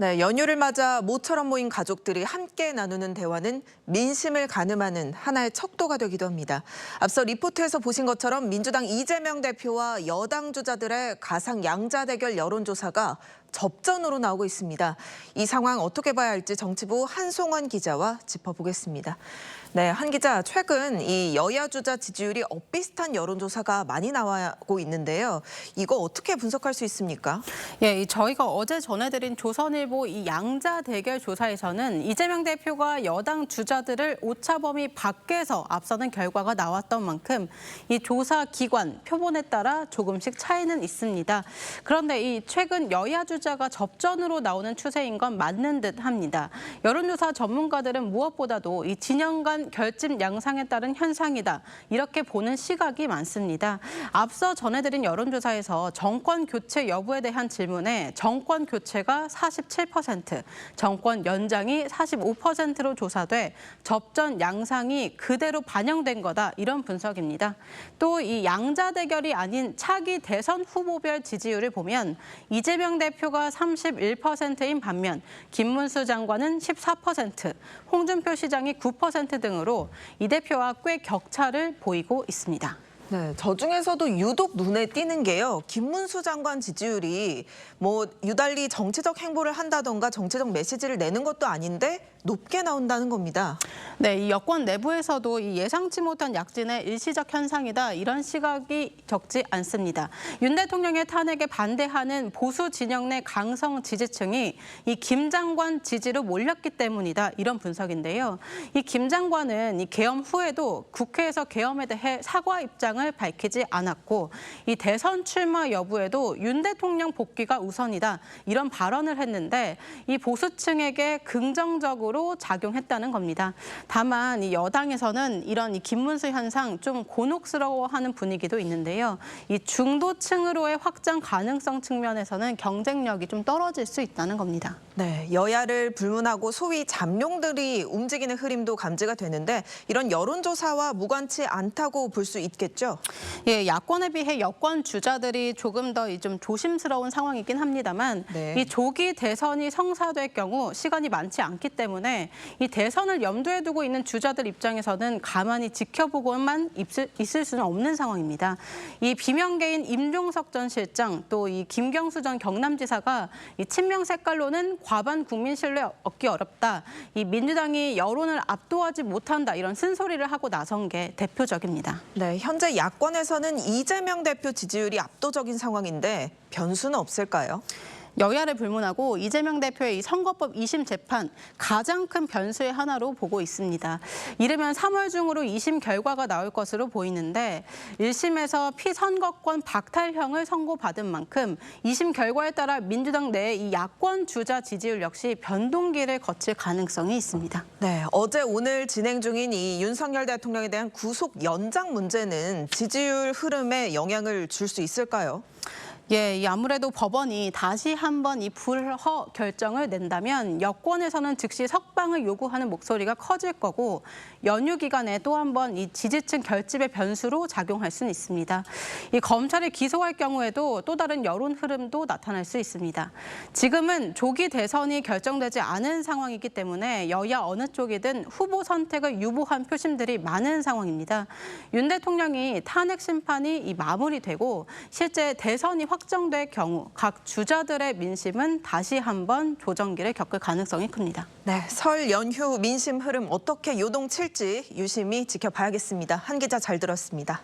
네, 연휴를 맞아 모처럼 모인 가족들이 함께 나누는 대화는 민심을 가늠하는 하나의 척도가 되기도 합니다. 앞서 리포트에서 보신 것처럼 민주당 이재명 대표와 여당 주자들의 가상 양자 대결 여론조사가 접전으로 나오고 있습니다. 이 상황 어떻게 봐야 할지 정치부 한송원 기자와 짚어보겠습니다. 네, 한 기자, 최근 이 여야 주자 지지율이 엇비슷한 여론조사가 많이 나오고 있는데요. 이거 어떻게 분석할 수 있습니까? 예, 저희가 어제 전해드린 조선일보 이 양자 대결 조사에서는 이재명 대표가 여당 주자들을 오차범위 밖에서 앞서는 결과가 나왔던 만큼 이 조사 기관 표본에 따라 조금씩 차이는 있습니다. 그런데 이 최근 여야 주자가 접전으로 나오는 추세인 건 맞는 듯 합니다. 여론조사 전문가들은 무엇보다도 이 진영 간 결집 양상에 따른 현상이다. 이렇게 보는 시각이 많습니다. 앞서 전해드린 여론조사에서 정권 교체 여부에 대한 질문에 정권 교체가 47%, 정권 연장이 45%로 조사돼 접전 양상이 그대로 반영된 거다. 이런 분석입니다. 또 이 양자 대결이 아닌 차기 대선 후보별 지지율을 보면 이재명 대표가 31%인 반면 김문수 장관은 14%, 홍준표 시장이 9% 등으로 이 대표와 꽤 격차를 보이고 있습니다. 네, 저 중에서도 유독 눈에 띄는 게요. 김문수 장관 지지율이 유달리 정치적 행보를 한다던가 정치적 메시지를 내는 것도 아닌데 높게 나온다는 겁니다. 네, 이 여권 내부에서도 이 예상치 못한 약진의 일시적 현상이다. 이런 시각이 적지 않습니다. 윤 대통령의 탄핵에 반대하는 보수 진영 내 강성 지지층이 이 김 장관 지지로 몰렸기 때문이다. 이런 분석인데요. 이 김 장관은 이 계엄 후에도 국회에서 계엄에 대해 사과 입장을 밝히지 않았고 이 대선 출마 여부에도 윤 대통령 복귀가 우선이다. 이런 발언을 했는데 이 보수층에게 긍정적으로 작용했다는 겁니다. 다만 이 여당에서는 이런 이 김문수 현상 좀 곤혹스러워하는 분위기도 있는데요. 이 중도층으로의 확장 가능성 측면에서는 경쟁력이 좀 떨어질 수 있다는 겁니다. 네, 여야를 불문하고 소위 잠룡들이 움직이는 흐름도 감지가 되는데 이런 여론조사와 무관치 않다고 볼 수 있겠죠? 예, 야권에 비해 여권 주자들이 조금 더 좀 조심스러운 상황이긴 합니다만 네. 이 조기 대선이 성사될 경우 시간이 많지 않기 때문에 이 대선을 염두에 두고 있는 주자들 입장에서는 가만히 지켜보고만 있을 수는 없는 상황입니다. 이 비명계인 임종석 전 실장 또 이 김경수 전 경남지사가 이 친명 색깔로는 과반 국민 신뢰 얻기 어렵다. 이 민주당이 여론을 압도하지 못한다. 이런 쓴소리를 하고 나선 게 대표적입니다. 네, 현재 야권에서는 이재명 대표 지지율이 압도적인 상황인데 변수는 없을까요? 여야를 불문하고 이재명 대표의 이 선거법 2심 재판 가장 큰 변수의 하나로 보고 있습니다. 이르면 3월 중으로 2심 결과가 나올 것으로 보이는데 1심에서 피선거권 박탈형을 선고받은 만큼 2심 결과에 따라 민주당 내 이 야권 주자 지지율 역시 변동기를 거칠 가능성이 있습니다. 네, 어제 오늘 진행 중인 이 윤석열 대통령에 대한 구속 연장 문제는 지지율 흐름에 영향을 줄 수 있을까요? 예, 아무래도 법원이 다시 한번 이 불허 결정을 낸다면 여권에서는 즉시 석방을 요구하는 목소리가 커질 거고 연휴 기간에 또 한번 이 지지층 결집의 변수로 작용할 수는 있습니다. 이 검찰이 기소할 경우에도 또 다른 여론 흐름도 나타날 수 있습니다. 지금은 조기 대선이 결정되지 않은 상황이기 때문에 여야 어느 쪽이든 후보 선택을 유보한 표심들이 많은 상황입니다. 윤 대통령이 탄핵 심판이 이 마무리되고 실제 대선이 확정될 경우 각 주자들의 민심은 다시 한번 조정기를 겪을 가능성이 큽니다. 네, 설 연휴 민심 흐름 어떻게 요동칠지 유심히 지켜봐야겠습니다. 한 기자 잘 들었습니다.